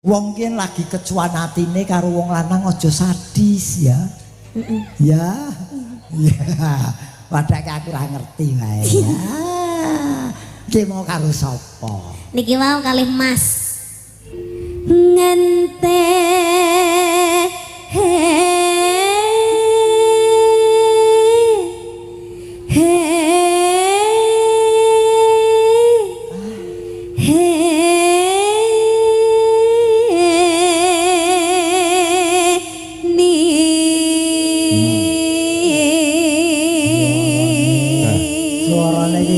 Wong ki lagi kecuan atine karo wong lanang aja sadis ya. Ya. Ya. Padahal aku ora ngerti wae ya. Ki mau karo sapa? Niki mau kalih Mas. Ngente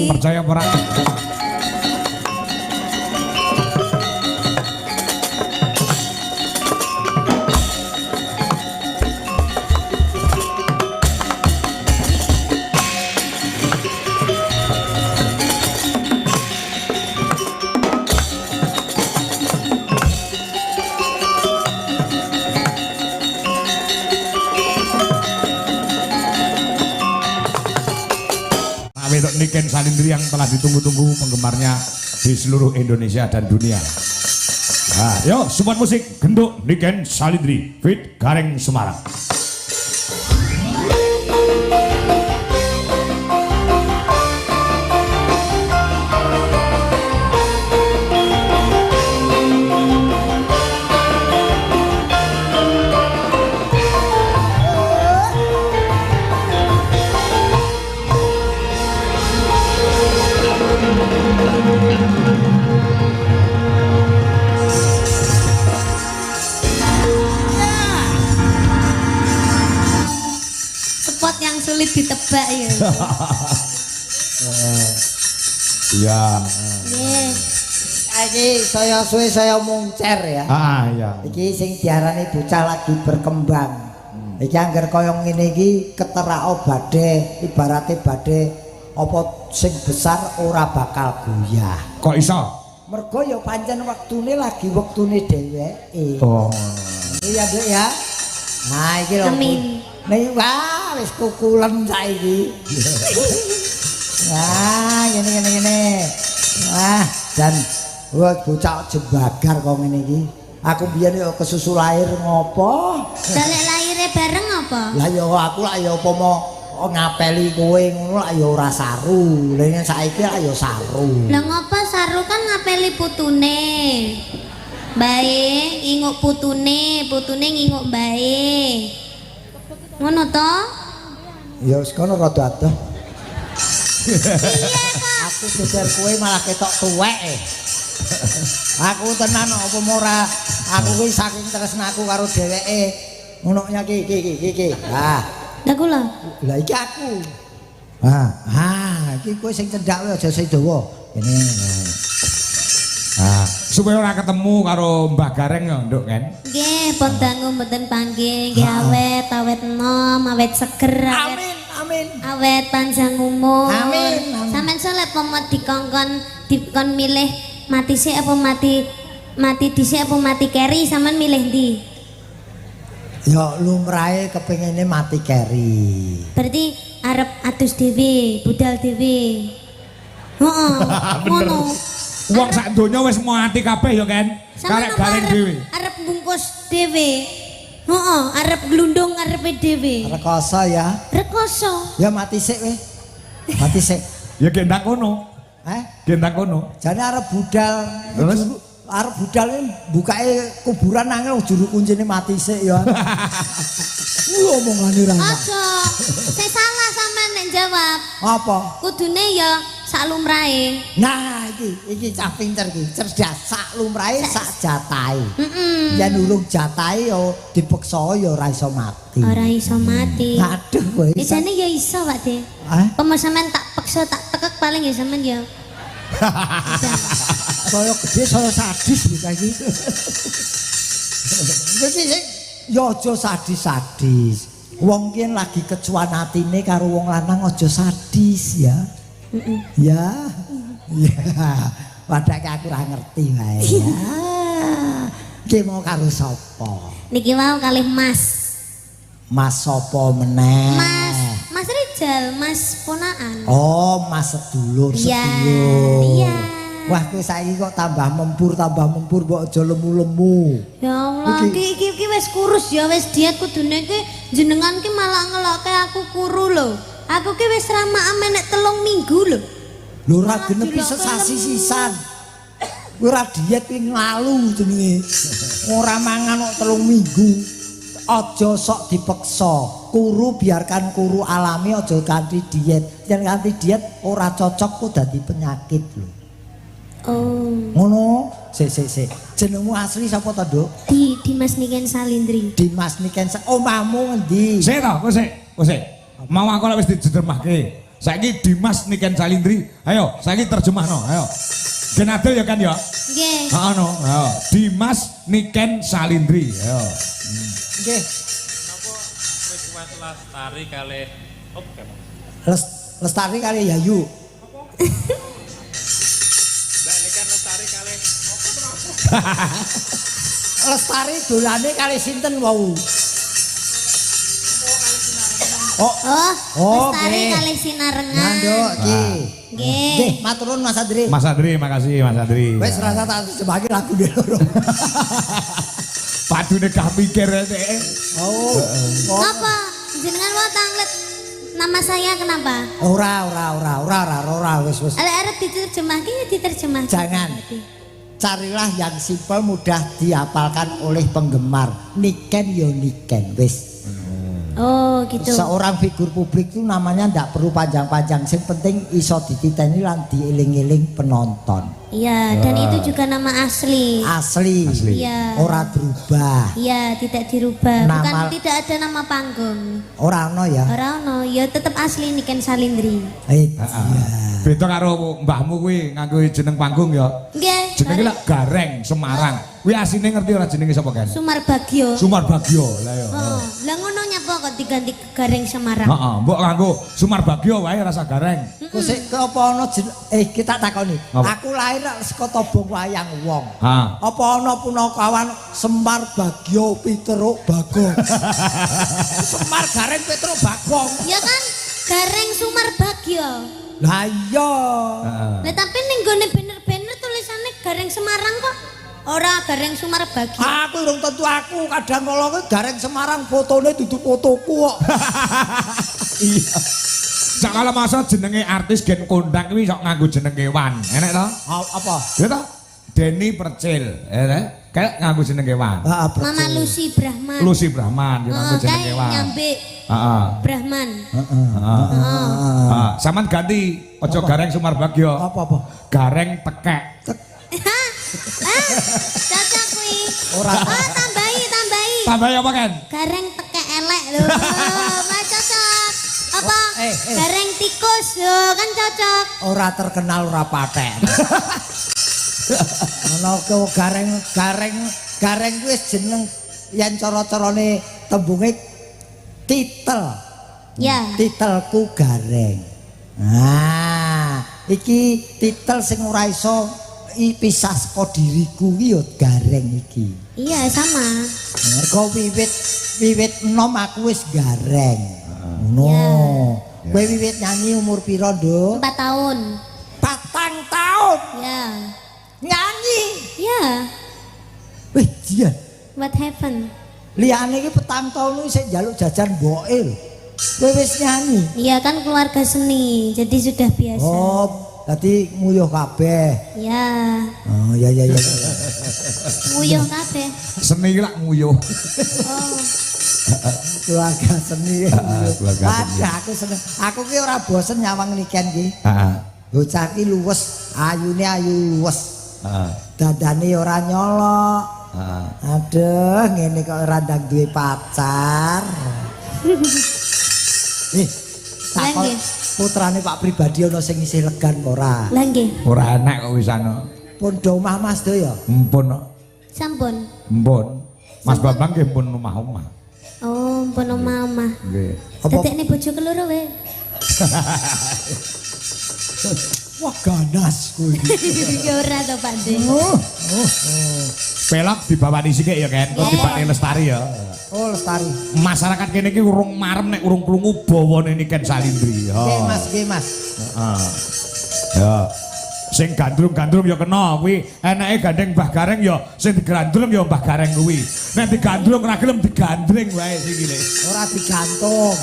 percaya perang Niken Salindri yang telah ditunggu-tunggu penggemarnya di seluruh Indonesia dan dunia. Nah, yuk support musik genduk Niken Salindri fit Gareng Semarang. Spot yang sulit ditebak ya. Iya. Nggih. Iki saya suwe saya mungcer ya. Iya. Iki sing diarani bocah lagi berkembang. Iki angger kaya ngene iki keterako badhe ibarate badhe apa sing besar ora bakal goyah. Kok iso? Mergo ya pancen wektune lagi wektune dheweke. Oh. Iya, Dek ya. Nah, iki lho. Amin. Nih wah wis kukulen saiki. Wah, ngene. Wah, dan bocah jebagar kok ngene iki. Aku biyen yo kesusu lahir ngopo? Dalek lahire bareng apa? Lah yo aku lak yo apa mau ngapeli kowe ngono lak yo ora saru. Lah saiki lak yo saru. Lah ngopo saru kan ngapeli putune. Bae inguk putune nginguk bae. Ngono to? Ya wis kono rada adoh. Aku geger kowe malah ketok tuwek. Aku tenan apa ora aku kuwi saking tresnaku karo dheweke. Ngono nya iki. Lah, Lah kula. lah iki aku. Iki kowe sing cendhak wae aja sing dawa. Ini. Supaya ora ketemu karo Mbah Gareng ya, Nduk kan. Nggih, pun dangu mboten panggih, nggih awet enom, awet seger, Amin. awet panjang umur. Amin. Sampeyan soleh pomo dikon milih mati sik apa mati dhisik apa mati keri, sampean milih ndi? Ya lumrahe kepengine mati keri. Berarti arep adus dhewe, budal dhewe. Heeh. Ngono. Wong sak donya wis mati kabeh ya kan. Karek Gareng dhewe. Arep bungkus dhewe. Heeh, arep glundung arepe dhewe. Rekoso ya. Rekoso. Ya mati sik weh. Mati sik. Ya gendang kono. Gendang kono. Jane arep budal. Terus arep budal bukake kuburan nangel juru kuncine mati sik ya. Omongane ra. Aja. Sing salah sampean nek jawab. Apa? Kudune ya sak lumrahe. Nah, iki cah pinter iki, cerdas sak lumrahe sak jatahe. Heeh. Yen urung jatahe ya dipeksa ya ora iso mati. Ora iso mati. Aduh kowe. Jane ya iso, Pak De. Pemo sampean tak peksa tak tekek paling ya sampean ya. Saya gede saya sadis iki iki. Iki sing ya aja sadis-sadis. Wong ki lagi kecuan atine karo wong lanang aja sadis ya. Ya. Ya. Padahal aku ora ngerti wae ya. Ki mau karo sapa? Niki mau kalih Mas. Mas sapa meneh? Mas Rijal, Mas ponaan. Oh, Mas sedulur. Iya. Wah, kowe saiki kok tambah mempur mbok aja lemu-lemu. Ya Allah, iki wis kurus ya, wis diet kudune ki jenengan ki malah ngelokke aku kuru lho. Aku ki wis ramaan menek 3 minggu lho. Lho ora genepi sesasi sisan. Kowe ora diet ki nglalu jenenge. Ora mangan kok 3 minggu. Aja sok dipeksa. Kuru biarkan kuru alami aja kanthi diet. Yen kanthi diet ora cocok kok dadi penyakit lho. Oh. Ngono. Sik. Jenengmu asli sapa to, Nduk? Dimas Niken Salindri. Dimas Niken. Omahmu ngendi? Sik to, kowe sik. Mau aku lek wis diterjemahke. Saiki Dimas Niken Salindri. Ayo, saiki terjemahno. Ayo. Ben adil ya kan ya? Nggih. Heeh no. Ayo. Dimas Niken Salindri. Ayo. Nggih. Napa wis lestari kalih Lestari kali Yayu. Mbak Niken lestari kalih Lestari dolane kali sinten wau? Lestari nggih. kalih Sinarengan. Nah, Nduk, iki. Nggih. Nggih, matur nuwun Mas Andri. Mas Andri, makasih Mas Andri. Wis rasa tak sebagi lagu dhewe loro. Padune gak mikir ya. Oh. Apa? Jenengan mau tanglet nama saya kenapa? Ora wis. Arep diterjemahke ya diterjemahke. Jangan. Carilah yang simpel mudah dihafalkan oleh penggemar. Niken yo Niken wis. Oh, gitu. Seorang figur publik itu namanya ndak perlu panjang-panjang. Sing penting iso dititeni lan dieling-eling penonton. Iya, dan itu juga nama asli. Asli. Iya. Ora berubah. Iya, tidak dirubah. Bukan Nama- tidak ada nama panggung. Ora ono ya. Ora ono, ya tetap asli Niken Salindri. Beda karo mbahmu kuwi nganggo jeneng panggung ya. Nggih. Jenenge lak Gareng Semarang. Kuwi asline ngerti ora jenenge sapa kan? Sumar Bagio. Sumar Bagio. Lah ya. Oh, lah ngono nyapa kok diganti ke Gareng Semarang? Heeh, mbok nganggo Sumar Bagio wae rasa gareng. Kok sik apa ono kita takoni. Apa? Aku lahir saka Tobong Wayang Wong. Ha. Apa ana punakawan Semar Bagio Pitruk Bagong. Semar Gareng Pitruk Bagong. Ya kan Gareng Sumar Bagio. Lah iya. Heeh. Lah tapi ning gone banner-banner tulisannya Gareng Semarang kok. Ora Gareng Sumar Bagio. Aku urung tentu aku kadang kala kuwi Gareng Semarang fotone dudu fotoku kok. Iya. Sakala masa jenenge artis gen kondang kuwi sok nganggo jeneng kewan. Enek to? Apa? Ya to? Denny Percil, kayak nganggo jeneng kewan. Heeh, Mama Lucy Brahman. Lucy Brahman yo nganggo jeneng kayak kewan. nyambe Heeh. Brahman. Heeh. Sampeyan ganti aja Gareng Sumar Bagio. Apa? Gareng Tekek. Cocok kuwi. Ora. Oh, tambahi. Tambah apa kan? Gareng tekek elek lho. Mas cocok. Apa? Gareng tikus lho, kan cocok. Ora terkenal ora paten. Ana kok gareng kuwi jeneng yen cara-carane tembunge titel. Ya. Titelku gareng. Nah, iki titel sing ora iso pisah saka diriku iki ya gareng iki. Iya, sama. Mergo wiwit enom aku wis gareng. Ngono. Ya. Kowe wiwit nyanyi umur pira, Nduk? 4 tahun. 4 tahun Ya. nyanyi. Ya. Wih, jian. What happened? Liyane iki 4 tahun iki sik njaluk jajan mboke lho. Kowe wis nyanyi. Iya kan keluarga seni, jadi sudah biasa. Oh, dadi nguyuh kabeh. Ya. Oh, ya. Nguyuh kabeh. Seni iki lak nguyuh. Oh. Keluarga seni. keluarga seni. Ada aku seneng. Aku ki ora bosen nyawang niken ki. Heeh. Bocah ki luwes, ayune ayu luwes. Heeh. Dadane ora nyolok. Heeh. Aduh, ngene kok ora ndang duwe pacar. Takon Nggih. putrane Pak Pribadi ana sing isih legan ora? Lah nggih, Ora enak kok wisana. Pun do omah Mas do ya. Mpun. sampun. Mpun. Mas Bambang nggih pun omah-omah. Oh, pun omah-omah. Nggih. Apa? Dadekne bojo keloro wae. Wah ganas kuwi. Ya ora to, Pak De. Pelak dibawani sithik ya kan. Kok dibane Lestari ya. Oh Lestari. Masyarakat kene iki urung marem nek urung krungu bawane Niken Salindri. Nggih Mas, nggih Mas. Heeh. Ya. Sing gandrung-gandrung ya kena kuwi. Enake gandeng Mbah Gareng ya sing digandrung ya Mbah Gareng kuwi. Nek digandrung ora gelem digandring wae sikile. Ora digantung.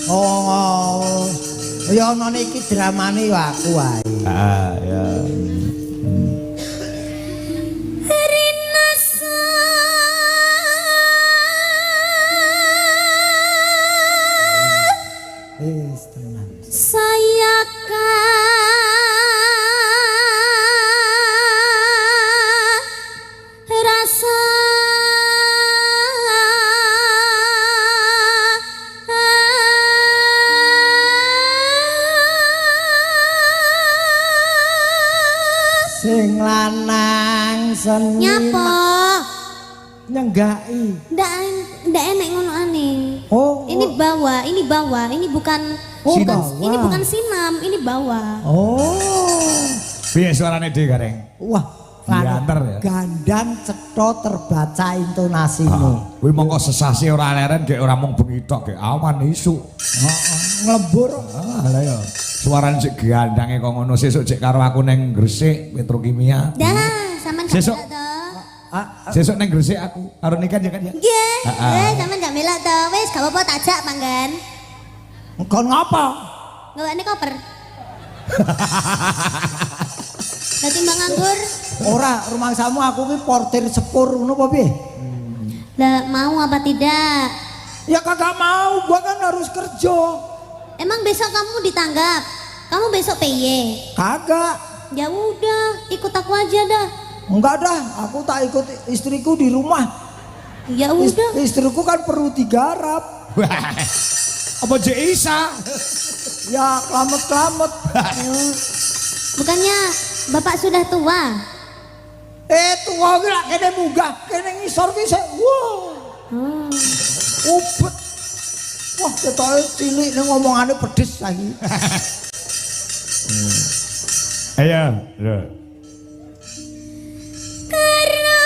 Oh. Ya ana iki dramane ya aku wae. Ah ya. Tenang. Saya rasa Sing lanang seni nyapa nyenggaki. ndak enek ngono aneh. Oh, Ini bawa, ini bukan Oh, bukan bawa. ini bukan sinam, ini bawa. Oh. Piye suarane Dik Gareng? Wah, Diantar ya? Gandang cetha terbaca intonasimu. Kuwi mongko sesasi ora leren gek ora mung bengi tok gek awan isuk. Heeh, nglebur. Ah lah ya. Suarane sik gandange kok ngono sesuk cek karo aku neng Gresik Petrokimia. Dah, sampean gak Sesuk. melak to. Sesuk neng Gresik aku karo Niken ya kan ya. Nggih. Ah. Sampean gak melak to. Wis gak apa-apa tak ajak manggan. Engkon ngapa? Ngawakne koper. Dadi mbak nganggur. Ora, rumangsamu aku ki portir sepur ngono apa piye? Lah mau apa tidak? Ya kagak mau, gua kan harus kerja. Emang besok kamu ditanggap? Kamu besok PY? Kagak. Ya udah, ikut aku aja dah. Enggak dah, aku tak ikut istriku di rumah. Ya udah. Istriku kan perlu digarap. Apa Jek Isa? Ya kelamet-kelamet. Bukannya bapak sudah tua? Tua ki lak kene munggah, kene ngisor ki sik. Wah. Ubet. Wah, ketoke cilik ning ngomongane pedes saiki. Ayo, lho. Karena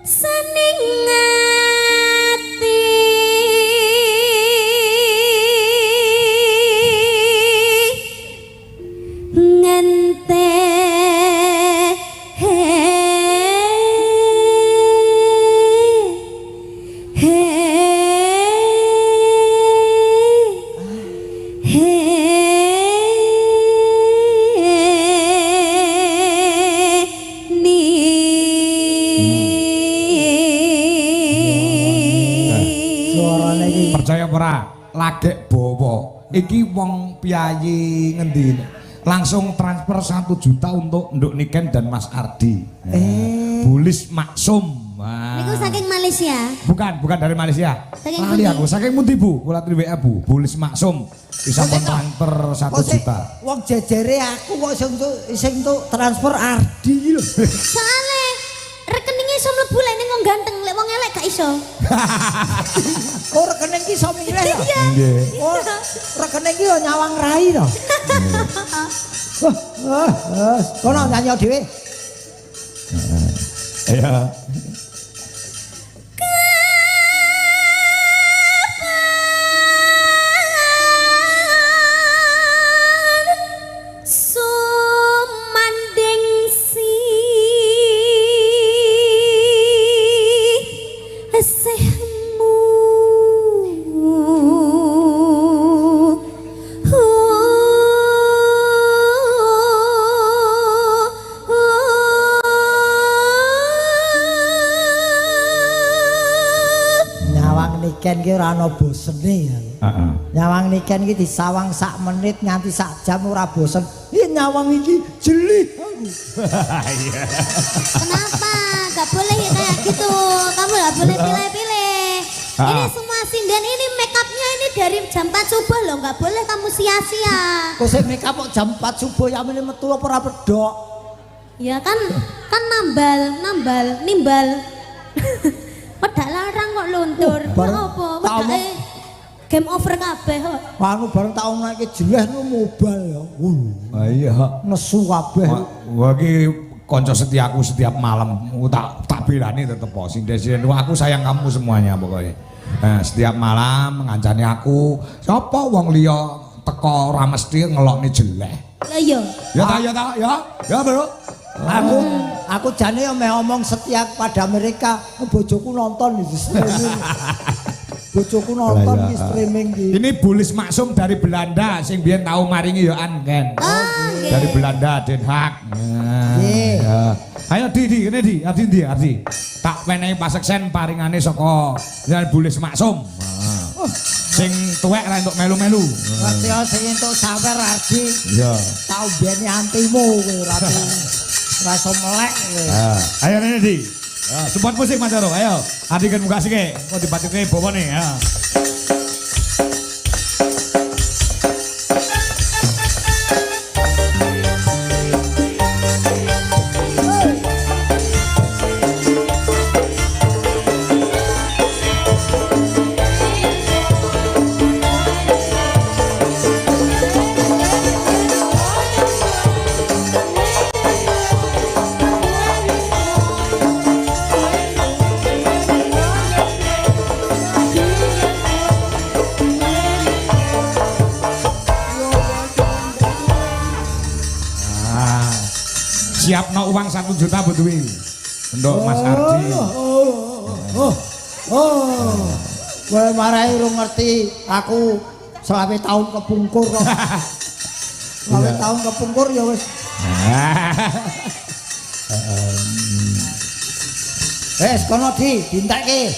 sening ati ngente Suarane iki Percaya ora? Lagek bawa. Iki wong piyayi ngendi? Langsung transfer 1 juta untuk Nduk Niken dan Mas Ardi. Bulis Maksum. niku saking Malaysia. Bukan dari Malaysia. Saking Lali pundi? aku, saking mundi Bu? Kula tri WA Bu. Bulis Maksum. Bisa Kok sik- transfer 1 kok sik juta. Wong jejere aku kok sing entuk transfer Ardi lho. Soale rekeningnya iso mlebu lek ning wong ganteng, lek wong elek gak iso. Oh, rekening ki iso milih ya? Nggih. Oh, rekening ki yo nyawang rai to. Kono nyanyi dhewe. Iya. Sumanding si esehmu Nyawang Niken ki ora ana bosene ya. Heeh. Nyawang Niken ki disawang sak menit nganti sak jam ora bosen. Ih nyawang iki jeli. Kenapa? Gak boleh ya kayak gitu. Kamu gak boleh pilih-pilih. Ini semua sinden ini make upnya ini dari jam 4 subuh loh. Gak boleh kamu sia-sia. Kok sik make up kok jam 4 subuh ya mene metu apa ora pedok. Ya kan nimbal. Pedak larang kok luntur. bareng Apa? tak omong- Wedake game over kabeh kok. Anu bareng tak omongne jeleh nu mobile ya. Ah iya. Nesu kabeh. Wah ki konco setiaku setiap malam tak belani tetep po sing desinen aku sayang kamu semuanya pokoknya. Setiap malam ngancani aku sapa wong liya teko ora mesti ngelokne jelek. Lah iya. Ya bro. Aku jane yo meh omong setia pada mereka, bojoku nonton di streaming. Bojoku nonton di streaming iki. Ini Bulis Maksum dari Belanda sing biyen tau maringi yo Anken. Oke. Dari Belanda Den Haag. Nggih. Ya. Ayo di kene di, Ardi. Tak wenehi paseksen paringane saka dari Bulis Maksum. Sing tuwek ra entuk melu-melu. Ngerti yo sing entuk sawer Ardi. Iya. Tau beni antimu kowe ora iso melek kowe. Ayo rene di. Support musik Mas Jaro, ayo. Ardi kan muka sike, kok dibatike bobone ya. Siapno uang 1 juta butuhi untuk Mas Ardi. Kowe marai lu ngerti aku selawe tahun kepungkur kok. Selawe tahun kepungkur ya wis. Kono dintekke.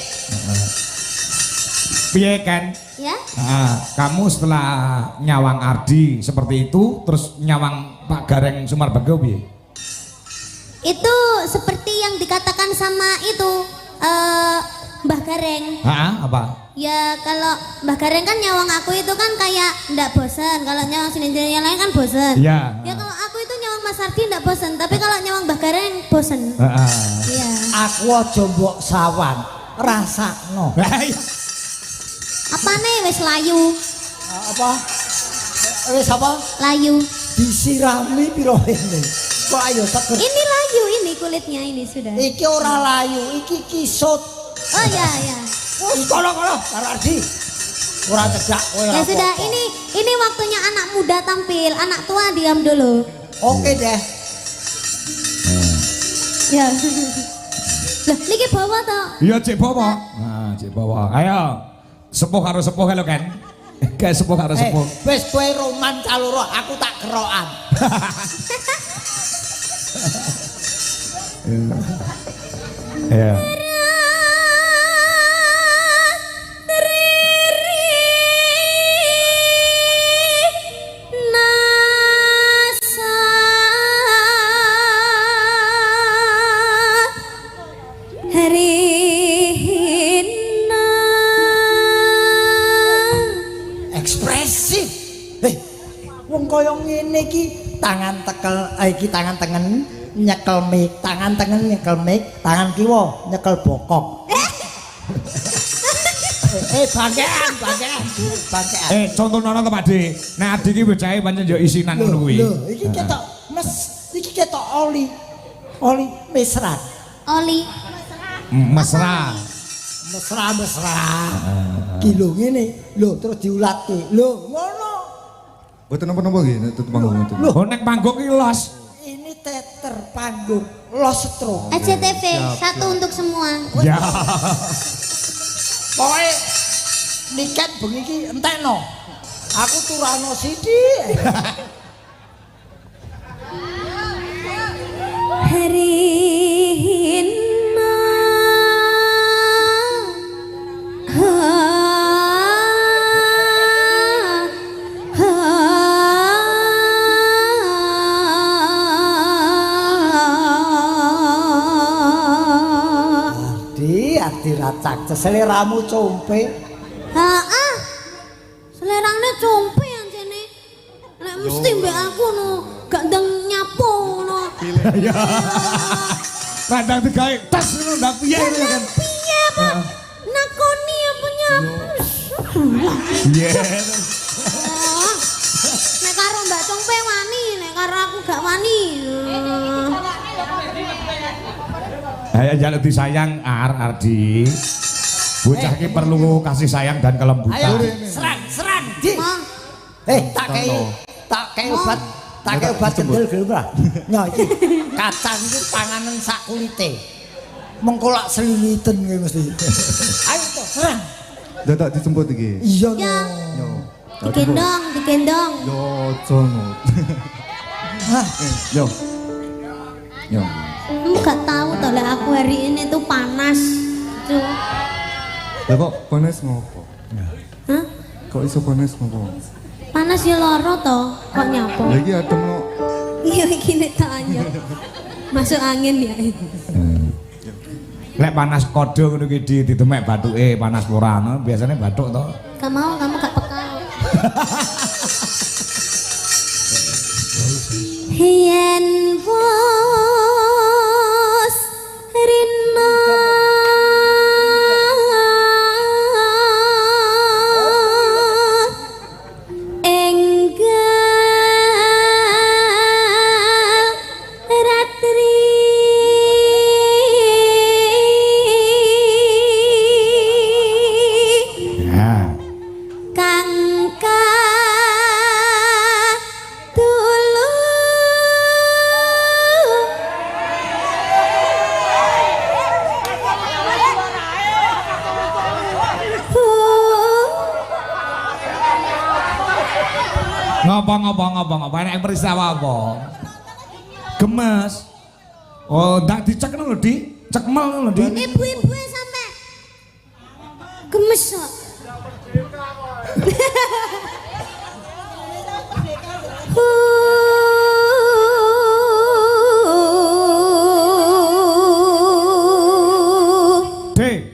Piye kan? Ya. Kamu setelah nyawang Ardi seperti itu terus nyawang Pak Gareng Sumarbagho piye? Itu seperti yang dikatakan sama itu Mbah Gareng. Apa? Ya kalau Mbah Gareng kan nyawang aku itu kan kayak ndak bosen. Kalau nyawang sinetron yang lain kan bosen. Iya. Ya kalau aku itu nyawang Mas Ardi ndak bosen. Tapi kalau nyawang Mbah Gareng bosen. Iya. Aku aja mbok sawan, rasakno. Apa nih wis layu? Apa? Wis apa? Layu. Disirami piro ini? Kok ayo seger. Ini layu ini kulitnya ini sudah. Iki ora layu, iki kisut. Oh ya ya. Kono karo Ardi. Ora cedak kowe ora. Ya sudah apa-apa. ini waktunya anak muda tampil, anak tua diam dulu. Oke deh. Ya. Lah niki bawa toh. Iya Cik Bawa. Cik Bawa. Ayo. Sepuh karo sepuh lho kan. Kayak sepuh karo sepuh. Wis kowe roman caloro, aku tak kerokan. Ya. Ekspresif. Wong kaya ngene iki tangan tekel iki tangan tengen nyekel mic, tangan tengen nyekel mic, tangan kiwa nyekel bokok. Bangkean. Contoh nono to Pakde. Nek Adi iki bocahe pancen yo isinan ngono kuwi. Lho, iki ketok oli. Oli mesra. Oli. Mesra. Ki lho ngene, lho terus diulatke. Lho, ngono. Mboten napa-napa nggih nek tutup panggung itu. Oh nek panggung iki los. Ini teater panggung los setrum. SCTV satu untuk semua. Ya. Pokoke niket bengi iki entekno. Aku turano sithik. Herina Adi racak seleramu compe. Selerane compe anjene. Nek mesti mbek aku no, gak ndang nyapu no. Ya. Kadang digawe tas ngono ndak piye ngono kan. Piye, Pak? Nakoni apa nyapu? Iya. Nek karo Mbak Compe wani, nek karo aku gak wani. Ayo jaluk disayang Ardi. Bocah iki perlu kasih sayang dan kelembutan. Ayo serang di. Tak kei obat gendel gelem ora. Nyo iki kacang iki panganan sak kulite. Mengko lak sliliten kuwi mesti. Ayo to serang. Dadak dijemput iki. Iya Ya. Yo. Digendong. Yo, jono. Hah, Yo. Yo. Kamu gak tahu toh lah aku hari ini tuh panas. Tuh. Lah kok panas ngopo? Hah? Kok iso panas ngopo? Panas ya loro toh. Kok nyapo? Lah iki adem no. Iya iki nek tanya. Masuk angin ya. Lek panas kode ngono iki ditemek bathuke panas ora ana, biasane bathuk to. Gak mau, kamu gak peka. Yen wos rina enggal ratri Ya. kang dulu Ngopo enek peristiwa apa? Gemes. Oh, ndak dicekno lho, Di. Cekmel lho, Di. ibu-ibu sampe gemes kok.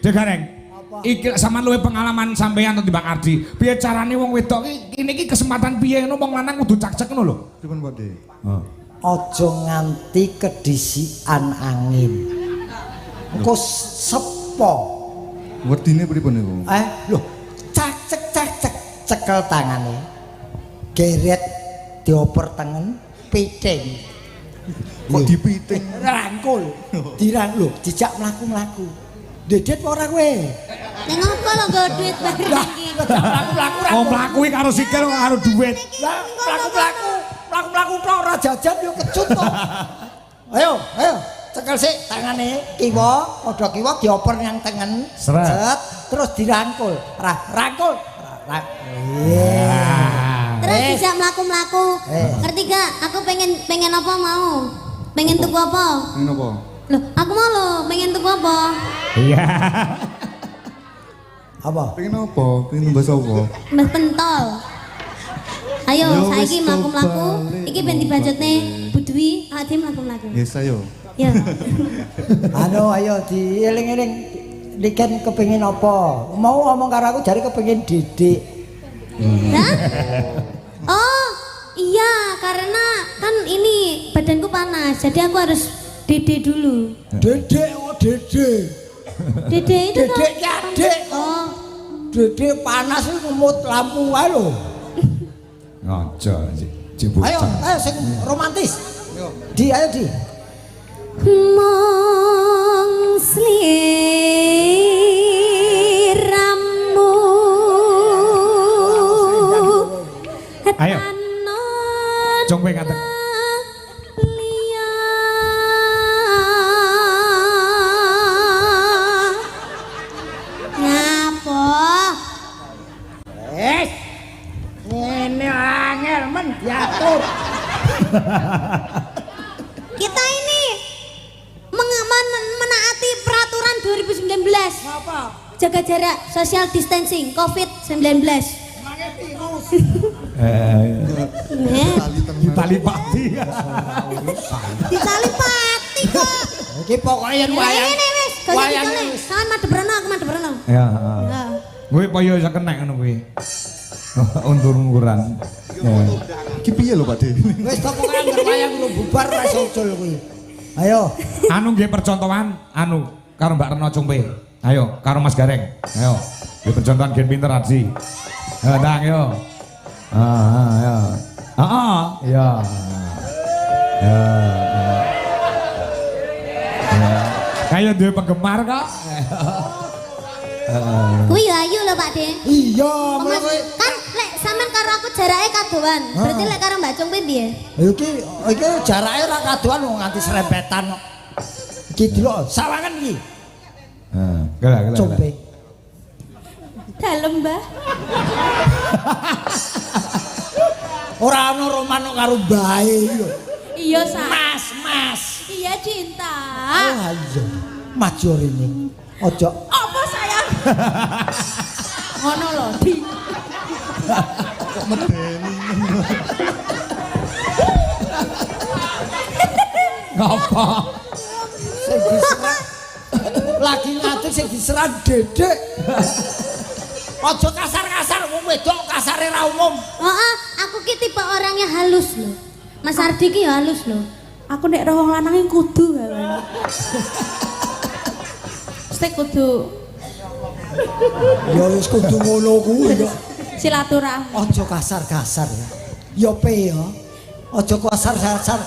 De Gareng. Iki sampean luwih pengalaman sampeyan to timbang Ardi. Piye carane wong wedok iki kesempatan piye ngono wong lanang kudu cak-cek ngono lho. Pripun, Pak De? aja nganti kedisikan angin. Engko sepo. Werdine pripun niku? Lho, cek cekel tangane. Geret dioper tengen piting. Kok dipiting? Rangkul. Dirang lho, dijak mlaku-mlaku. Dedet ora kowe? Ning ngopo lho nggo duit bareng iki. Mlaku-mlaku ra. Oh, mlaku iki karo sikil karo duit. Lah, mlaku-mlaku tok ora jajan yo kecut to. Ayo, cekel sik tangane kiwa, padha kiwa dioper yang tengen. Sret. Set, terus dirangkul. Rangkul. Terus bisa mlaku-mlaku. Ngerti gak? Aku pengen apa mau? Pengen tuku apa? Ngene apa? Loh, aku mau lo pengen tuku apa? Iya. Apa? Pengen apa? Pengen tumbas apa? Mbah pentol. Ayo, Yo, saiki wis mlaku-mlaku. balik. Iki ben dibajutne Budwi, ade mlaku-mlaku. Yes, ayo. Ya. Ayo dieling-eling. Diken kepengin apa? Mau ngomong karo aku jare kepengin didik. Hah? Oh, iya karena kan ini badanku panas, jadi aku harus dede dulu. Dedek, oh dedek. Dede itu Dedek ki adik. Oh, Dedek panas iki ngemut lampu wae lho. Aja, Cibuk. Ayo sing romantis. Di, ayo di. mong sliramu. Ayo. Jong kowe ngaten. Liya. Ngapa? Ngene angel men diatur. Kita ini menaati peraturan 2019. Apa? Jaga jarak, social distancing, COVID-19. Tali pati. Ditali pati kok. Iki pokoke yen wayang. Ini wis, Wayang gak wis. Kan madhebrana, aku madhebrana. Ya. Ya. Kowe poyo iso kenek ngono kuwi. Undur-unduran. Iki piye lho, Pak De? Wis to pokoke anggere wayang lu bubar ra iso ucul kuwi. Ayo. Anu nggih percontohan anu karo Mbak Reno Cumpe. Ayo karo Mas Gareng. Ayo. Nggih percontohan gen pinter Aji. Ndang yo. Ya. Ya. duwe penggemar kok. Kuwi ya ayu lho Pak De. Iya, Mas, mulai. kan lek sampean karo aku jarake kadoan. Berarti lek karo Mbak Cung piye? Iki jarake ora kadoan wong nganti serempetan kok. Iki delok sawangan iki. Heeh, gila. Compe. Dalem, Mbah. Ora ana romano karo bae lho. Iya, Sa. Mas. Iya, cinta. Oh iya. Maju rene. Ojo. Apa sayang? Ngono lho, Di. Kok medeni. Ngapa? Sing diserang. Lagi ngatur sing diserang dedek. Ojo kasar-kasar wong wedok kasare ra umum. Heeh, aku ki tipe orangnya halus lho. Mas Ardi ki ya halus lho. Aku nek roh wong lanang kudu ya. Mesti kudu Ya wis kudu ngono kuwi ya. silaturahmi. Ojo kasar-kasar ya. Ya pe ya. Ojo kasar-kasar.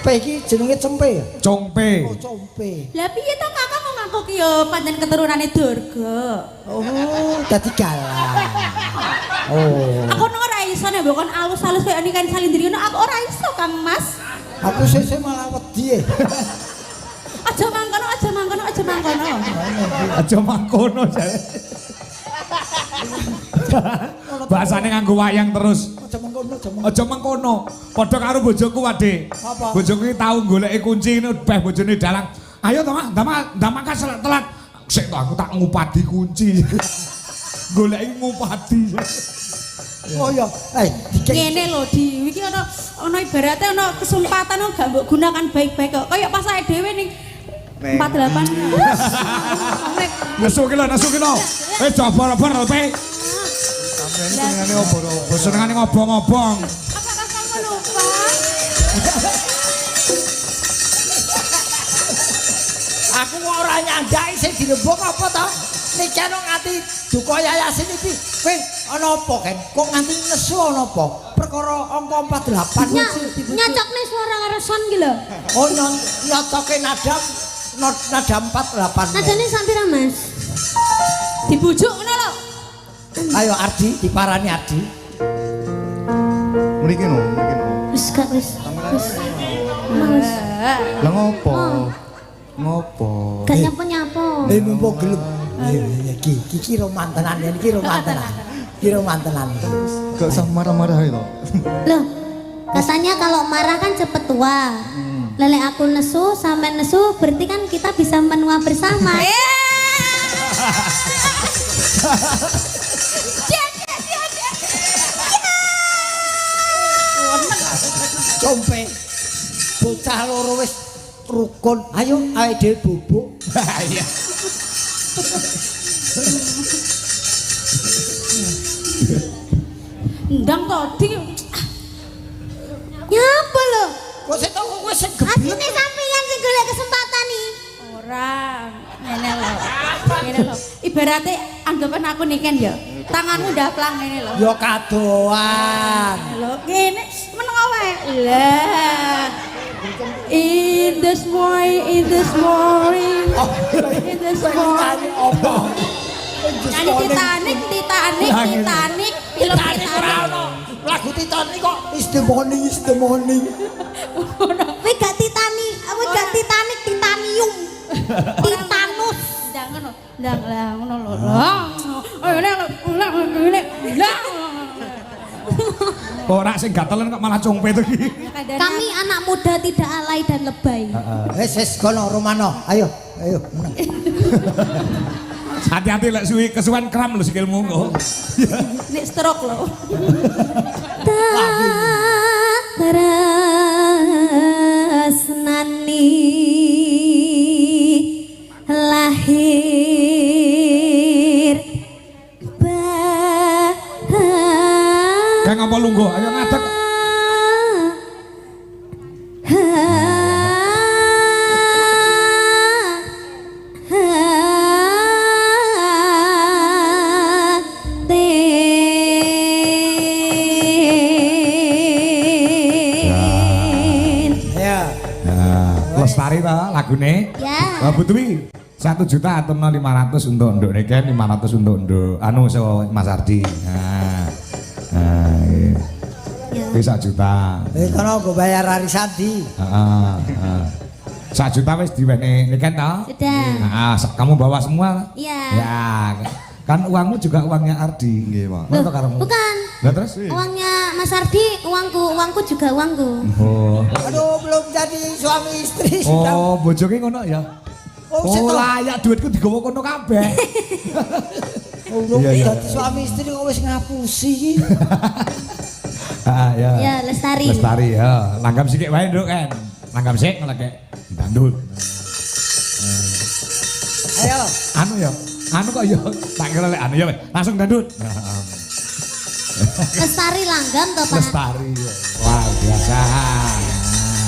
Pe iki jenenge cempe ya. Congpe. Oh compe. Lah piye to Kakak mau ngaku ki ya pancen keturunane Durga. Oh, dadi galang. Oh. Aku ora iso nek mbok kon alus-alus koyo nikahan salindri ngono aku ora iso Kang Mas. Aku sesuk malah wedi. Aja mangkono. Aja mangkono jare. Bahasane nganggo wayang terus. Aja mengkono, aja mengkono. Aja mengkono. Padha karo bojoku Wade. Apa? Bojoku iki tau goleki kunci ini beh bojone dalang. Ayo to, Mak, ndamaka telat. Sik to aku tak ngupadi kunci. Goleki ngupadi. Oh iya, Ngene lho Di, iki ana ibarate ana kesempatan kok gak mbok gunakan baik-baik kok. Kayak pas awake dhewe ning 48. Nesu ki lho. Coba-coba lho, Pe. Sampeyan senengane obor-obor. Senengane ngobong-ngobong. Apakah kamu lupa? aku kok ora nyandaki sing dirembuk apa to? Niki ana nganti duka yayasin iki. Kowe ana apa, Ken? Kok nganti nesu ana apa? Perkara angka 48 Nyocokne suara karo son ki lho. Oh, nyocoke nada 48. Nadane sampira Mas? Dibujuk ngono lho. Ayo Ardi, diparani Ardi. Mriki no. Wis gak wis. Mas. Lah ngopo? Gak nyapo-nyapo. Mumpung gelem. Iki romantenan, iki romantenan. Iki romantenan. Gak usah marah-marah to. Loh, katanya kalau marah kan cepet tua. Lele aku nesu, sampe nesu, berarti kan kita bisa menua bersama. Compe. Bocah loro wis rukun. Ayo awake dhewe bubuk. Iya. Ndang tadi. Nyapa lho? Kok sik tau kowe sing Asine geblek. sampeyan sing golek kesempatan nih. Ora, ngene lho. Ibarate anggapan aku niken ya. Tanganmu ndaplang ngene lho. Ya kadoan. Lho kene meneng wae. Lah. In this morning. In this morning. Apa? Nyanyi Titanic. Film Titanic. Lagu Titanic kok is the morning. Kowe gak Titanic, aku gak Titanic, Titanium. Titanus. Ndang ngono. Ndang lah ngono lho. Ora sing gatelen kok malah congpe to iki. Kami anak muda tidak alay dan lebay. Wes kono Romano. Ayo. Hati-hati lek suwi kesuwen kram lho sikilmu kok. Nek stroke lho. Tak tresnani lahir Kayak ngapa lungguh? Ayo ngadeg. Lestari toh lagune. Ya. Butuhi 1 juta atau 500 untuk nduk niki 500 untuk nduk anu so Mas Ardi. Nah. Nah, iya. Ya. Wis 1 juta. Kono go bayar arisan di. Heeh. 1 juta wis diwene niken toh? Sudah. Nah, kamu bawa semua? Iya. Ya. Kan uangmu juga uangnya Ardi. Nggih, Pak. Mana toh karemu? Bukan. Lah terus? Uangnya Mas Ardi, uangku juga uangku. Oh. Aduh, belum jadi suami istri sudah. Oh, bojoke ngono ya. Oh, Oh, seto. layak duitku digowo kono kabeh. Belum Iya, iya. jadi suami istri kok wis ngapusi. Ah, ya. Ya, Lestari. Lestari ya. Langgam sikik wae nduk kan. Langgam sik ngelek dandut. Ayo. Anu ya. Anu kok ya tak kira lek anu ya weh. Langsung dandut. Lestari langgam toh, Pak? Lestari. Wah, biasa.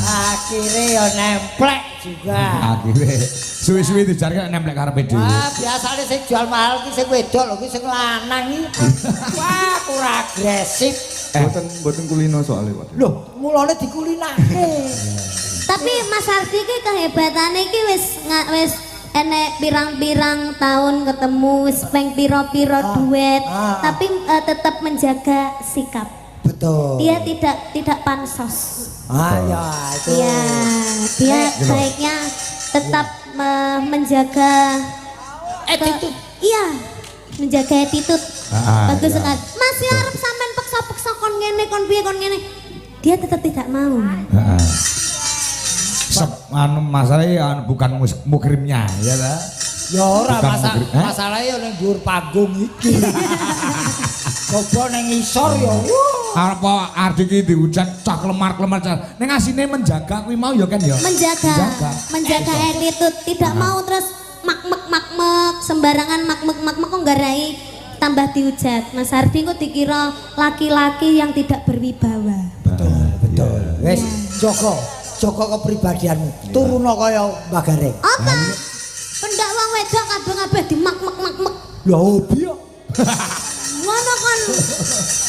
Akhirnya ya nemplek juga. Akhirnya suwi-suwi dijarke nemplek karepe dhewe. Wah, biasanya sing jual mahal ki sing wedok lho, ki sing lanang iki. Wah, kurang agresif. Boten kulino soalnya, Pak. Loh, mulane dikulinake. Tapi Mas Ardi ki kehebatane ki wis enek pirang-pirang tahun ketemu wis peng piro-piro duet, tapi tetap menjaga sikap. Betul. Dia tidak pansos. Ah, ya itu. Iya, dia baiknya tetap menjaga Attitude. Iya, menjaga attitude. Bagus iya. sekali. Masih arep sampean peksa-peksa kon ngene kon piye kon ngene. Dia tetap tidak mau. Heeh. Anu masalahnya bukan mukrimnya ya ta. Ya ora Bukan mukrim, masalahnya ning dhuwur panggung iki. Coba ning isor ya. Apa Ardi ki diucap cah klemar-klemar cah. Ning asine menjaga kuwi mau ya kan ya. Menjaga attitude, tidak mau terus mak-mek sembarangan mak-mek kok nggarai tambah dihujat. Mas Ardi kok dikira laki-laki yang tidak berwibawa. Betul. Wis Joko kepribadianmu. Turuno kaya Mbak Gareng. Apa? Pendak wong wedok kabeh-kabeh di mak-mek. Lah hobi ya. Ngono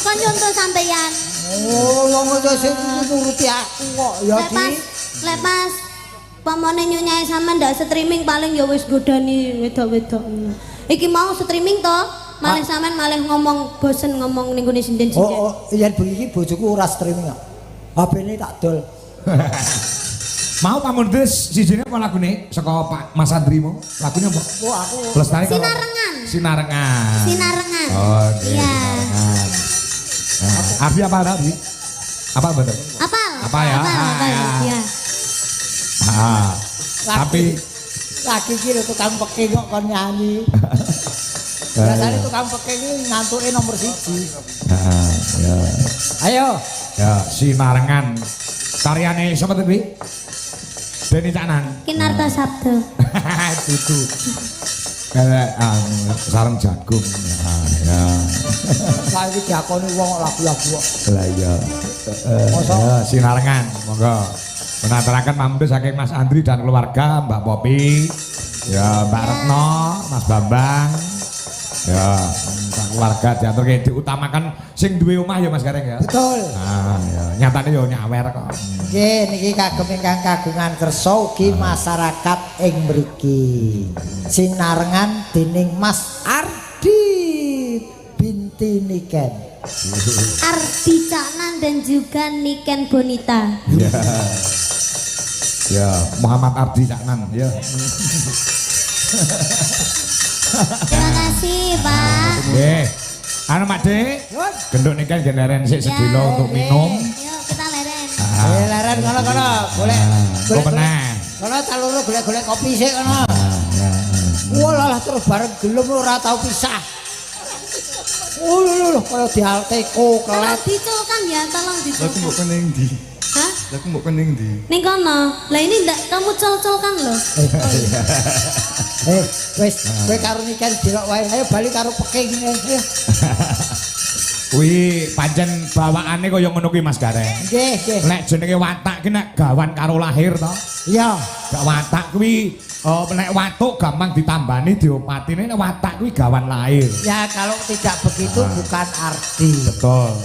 kon nyontoh sampeyan. Oh, wong kok sing nuruti aku kok ya Di. Lepas pamane nyunyae sampean ndak streaming paling ya wis godani wedok-wedok. Iki mau streaming to, malih sampean malih ngomong bosen ngomong ning gone sinden-sinden. Oh, yen bengi iki bojoku ora streaming kok. HP-ne tak dol. Mau pamundes sijine apa lagune saka Pak Mas Andri mau? Lagunya apa? Oh, aku Lestari kalau Sinarengan. Sinarengan. Oh, Iya. Sinarengan. Nah, Abi apa Abi? Apa betul? Apal. Apa ya? Apal, Ya. ya. Ah, tapi lagi iki lho tukang peke kok kon nyanyi. Biasanya tukang peke iki ngantuke nomor 1. nah, ya. Ayo. Ya, Sinarengan. Karyane sapa kuwi? Deni Caknan. Kinarta Sabdo. Tutu. Kayak sareng jagung. Ya. Saiki diakoni wong lagu-lagu kok. Lah iya. Ya, Sinarengan. Monggo. Menaturaken pamungkas saking Mas Andri dan keluarga, Mbak Popi, ya Mbak Retno, Mas Bambang. Ya, keluarga diaturke diutamakan sing duwe omah ya Mas Gareng ya. Betul. Nah, ya nyatane yo nyawer kok. Nggih niki kagem ingkang kagungan kersa ugi masyarakat ing mriki. Sinarengan dening Mas Ardi binti Niken. Ardi Caknan dan juga Niken Bonita. Ya. Ya, Muhammad Ardi Caknan ya. Terima kasih, Pak. Nggih. Anu Mak Dik, genduk niken generen sik sedilo untuk minum. Yuk, kita leren. Leren kono-kono, golek. Kok meneh. Kono taluru golek-golek kopi sik kono. Ya. Walah terus bareng gelem ora tau pisah. Oh lho kaya dialteko Tolong kelet. diculkan ya, tolong Lah aku diculkan. mbok kening ndi? Hah? Lah aku mbok kening ndi? Ning kono. Lah ini ndak kamu col-colkan loh. Wis kowe karo Niken dirok wae. Ayo bali karo peking. Ayo. Kuwi pancen bawaane kaya ngono kuwi Mas Gareng. Nggih, nggih. Lek jenenge watak ki nek gawan karo lahir to. Iya. Gak watak kuwi nek watuk gampang ditambani diopatine nek watak kuwi gawan lahir. Ya kalau tidak begitu bukan Ardi. Betul.